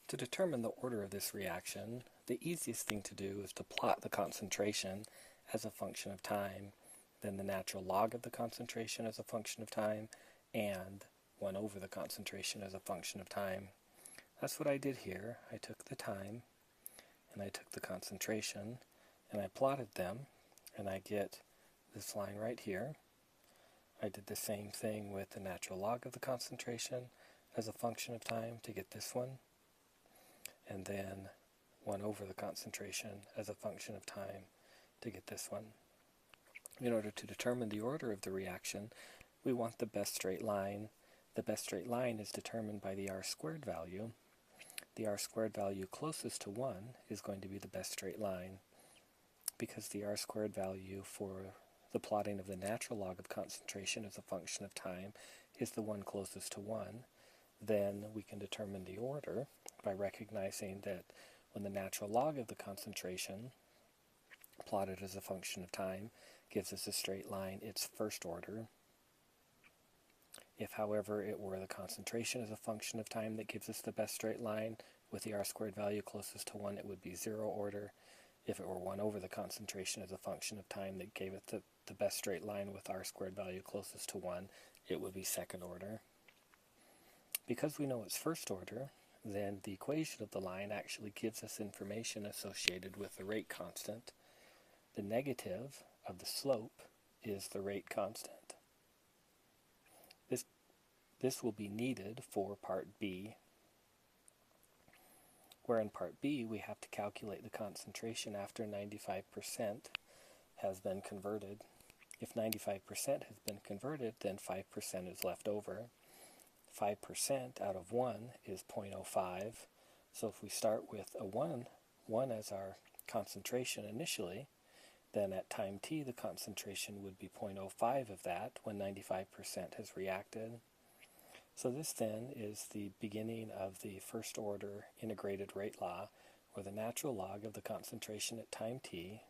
To determine the order of this reaction, the easiest thing to do is to plot the concentration as a function of time, then the natural log of the concentration as a function of time, and 1 over the concentration as a function of time. That's what I did here. I took the time, and I took the concentration, and I plotted them, and I get this line right here. I did the same thing with the natural log of the concentration as a function of time to get this one, and then 1 over the concentration as a function of time to get this one. In order to determine the order of the reaction, we want the best straight line. The best straight line is determined by the r-squared value. The r-squared value closest to 1 is going to be the best straight line, because the r-squared value for the plotting of the natural log of concentration as a function of time is the one closest to 1. Then we can determine the order by recognizing that when the natural log of the concentration plotted as a function of time gives us a straight line, it's first order. If, however, it were the concentration as a function of time that gives us the best straight line, with the r-squared value closest to 1, it would be 0 order. If it were 1 over the concentration as a function of time that gave it the best straight line with r-squared value closest to 1, it would be second order. Because we know it's first order, then the equation of the line actually gives us information associated with the rate constant. The negative of the slope is the rate constant. This will be needed for part B, where in part B we have to calculate the concentration after 95% has been converted. If 95% has been converted, then 5% is left over. 5% out of 1 is 0.05. So if we start with a 1 as our concentration initially, then at time t the concentration would be 0.05 of that when 95% has reacted. So this then is the beginning of the first order integrated rate law, where the natural log of the concentration at time t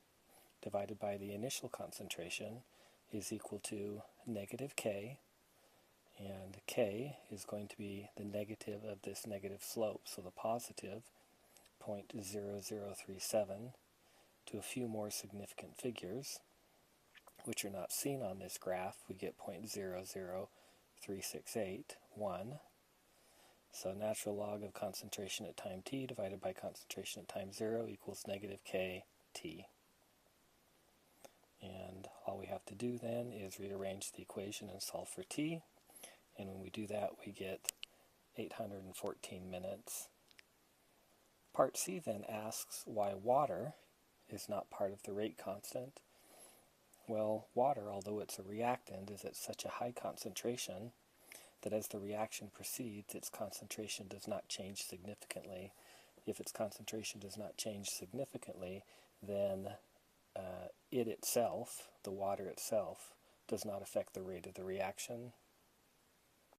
divided by the initial concentration is equal to negative k, and k is going to be the negative of this negative slope, so the positive 0.0037 to a few more significant figures, which are not seen on this graph. We get 0.00368, so natural log of concentration at time t divided by concentration at time 0 equals negative kt. And all we have to do then is rearrange the equation and solve for t, and when we do that we get 814 minutes. Part C then asks why water is not part of the rate constant. Well, water, although it's a reactant, is at such a high concentration that as the reaction proceeds, its concentration does not change significantly. If its concentration does not change significantly, then it itself, the water itself, does not affect the rate of the reaction.